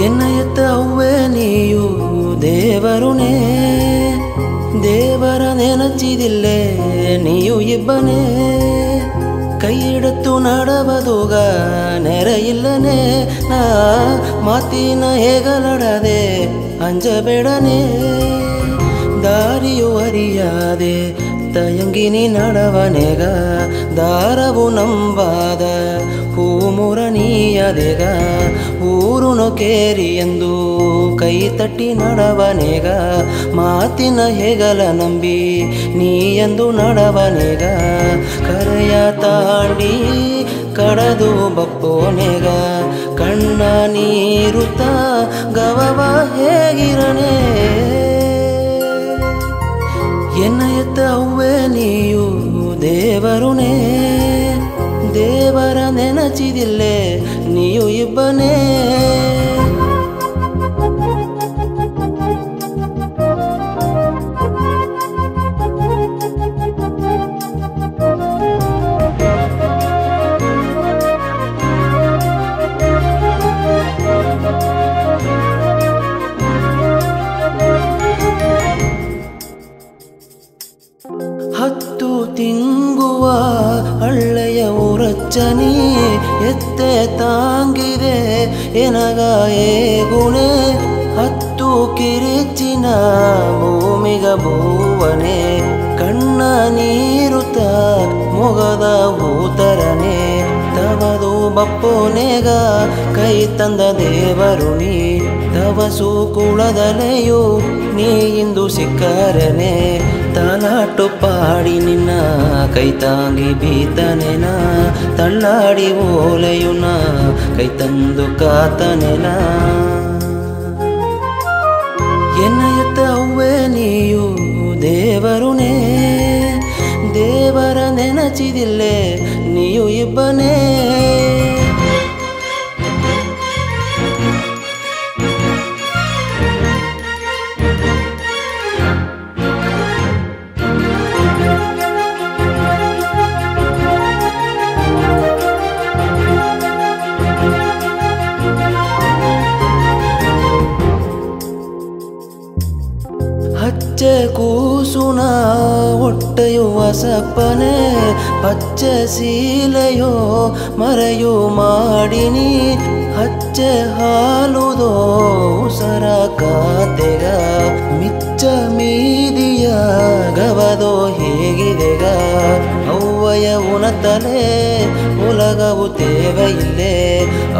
ಎನ್ನ ಎತ್ತ ಅವ್ವೆ ನೀಯು ದೇವರುನೇ ದೇವರ ನೆನಚಿದಿಲ್ಲೇ ನೀಯು ಇಬ್ಬನೇ ಕೈ ಹಿಡತ್ತು ನಡಬದುಗ ನೆರ ಇಲ್ಲನೆ ನಾ ಮಾತಿನ ಹೇಗಲಡದೆ ಅಂಜಬೇಡನೆ ದಾರಿಯು ಅರಿಯಾದೆ ತಯಂಗಿನಿ ನಡವನೆಗ ದಾರವು ನಂಬಾದ ಹೂಮುರಣಿಯದೆಗ ಊರುನು ಕೇರಿ ಎಂದು ಕೈ ತಟ್ಟಿ ನಡವನೆಗ ಮಾತಿನ ಹೆಗಲ ನಂಬಿ ನೀ ಎಂದು ನಡವನೆಗ ಕರೆಯ ತಾಂಡಿ ಕಡದು ಬಪ್ಪೋನೆಗ ಕಣ್ಣ ನೀರುತ್ತ ಗವವ ಹೇಗಿರನೆ ಎನ್ನ ಎತ್ತ ಅವ್ವೆ ನೀಯು ದೇವರುನೇ ದೇವರ ನೆನಚಿದಿಲ್ಲೇ ನೀಯು ಇಬ್ಬನೇ ಹತ್ತು ತಿಂಗುವ ಹಳ್ಳೆಯ ಉರಚ್ಚನಿ ಎತ್ತೆ ತಾಂಗಿದೆ ಎನಗ ಏಗುಣೆ ಹತ್ತು ಕಿರಿಚಿನ ಭೂಮಿಗ ಭೂವನೆ ಕಣ್ಣ ನೀರುತ್ತ ಮೊಗದ ಹೂತರನೆ ತವದು ಬಪ್ಪೋನೆಗ ಕೈ ತಂದ ದೇವರುಣಿ ತವಸು ಕುಳದಲೆಯು ನೀ ಇಂದು ಸಿಕ್ಕರನೆ ತಲಾಟು ಪಾಡಿ ನಿನ್ನ ಕೈ ತಾಂಗಿ ಬೀತನೆನ ತಳ್ಳಾಡಿ ಓಲೆಯುನ ಕೈ ತಂದು ಕಾತನೆನ ಎನ್ನ ಎತ್ತ ಅವ್ವೆ ನೀಯು ದೇವರುನೇ ದೇವರ ನೆನಚಿದಿಲ್ಲೇ ನೀಯು ಇಬ್ಬನೇ ಹಚ್ಚೆ ಕೂಸುನ ಹೊಟ್ಟೆಯು ಹೊಸಪ್ಪನೆ ಪಚ್ಚೆ ಸೀಲೆಯೋ ಮರೆಯು ಮಾಡಿನಿ ಹಚ್ಚೆ ಹಾಲುದೋ ಉಸರ ಕಾತೆಗ ಮಿಚ್ಚ ಮೀದಿಯ ಗವದೋ ಹೇಗಿದೆಗ ಅವ್ವಯ ಉಣತಲೆ ಉಲಗವು ತೇವೆಯಿಲ್ಲೇ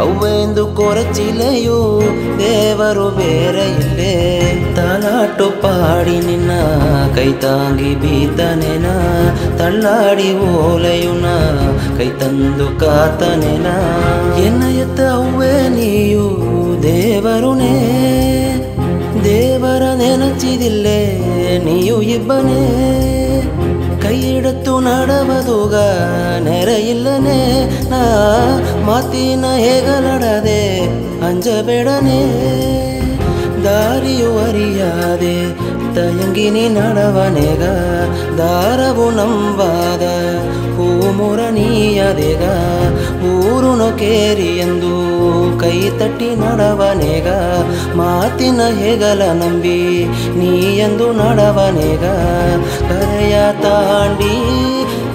ಅವ್ವೆಂದು ಕೊರಚಿಲೆಯು ದೇವರು ಬೇರೆ ಇಲ್ಲೇ ತಲಾಟು ಪಾಡಿ ನಿನ್ನ ಕೈ ತಾಂಗಿ ಬೀತನೆನ ತಳ್ಳಾಡಿ ಓಲೆಯುನ ಕೈ ತಂದು ಕಾತನೆನ ಎನ್ನ ಎತ್ತ ಅವ್ವೆ ನೀಯು ದೇವರುನೇ ದೇವರ ನೆನಚಿದಿಲ್ಲೇ ನೀಯು ಇಬ್ಬನೇ ಕೈ ಹಿಡತ್ತು ನಡಬದುಗ ನೆರ ಇಲ್ಲನೆ ನಾ ಮಾತಿನ ಹೇಗಲಡದೆ ಅಂಜಬೇಡನೆ ದಾರಿಯು ಅರಿಯಾದೆ ತಯಂಗಿನಿ ನಡವನೆಗ ದಾರವು ನಂಬಾದ ಹೂಮುರಣಿಯದೆಗ ಊರುನು ಕೇರಿ ಎಂದು ಕೈ ತಟ್ಟಿ ನಡವನೆಗ ಮಾತಿನ ಹೆಗಲ ನಂಬಿ ನೀ ಎಂದು ನಡವನೆಗ ಕರೆಯ ತಾಂಡಿ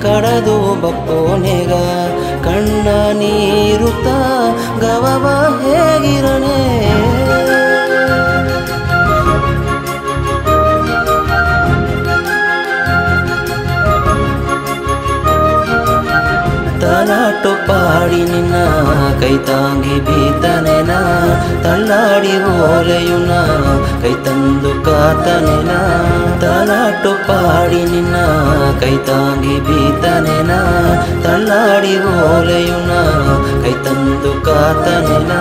ಕಡದು ಬಪ್ಪೋನೆಗ ಕಣ್ಣ ನೀರುತ್ತ ಗವವ ಹೇಗಿರನೆ ತಲಾಟು ಪಾಡಿ ನಿನ್ನ ಕೈ ತಾಂಗಿ ಬೀತನೆನ ತಳ್ಳಾಡಿ ಓಲೆಯುನ ಕೈ ತಂದು ಕಾತನೆನ ತಲಾಟು ಪಾಡಿ ನಿನ್ನ ಕೈ ತಾಂಗಿ ಬೀತನೆನ ತಳ್ಳಾಡಿ ಓಲೆಯುನ ಕೈ ತಂದು ಕಾತನೆನ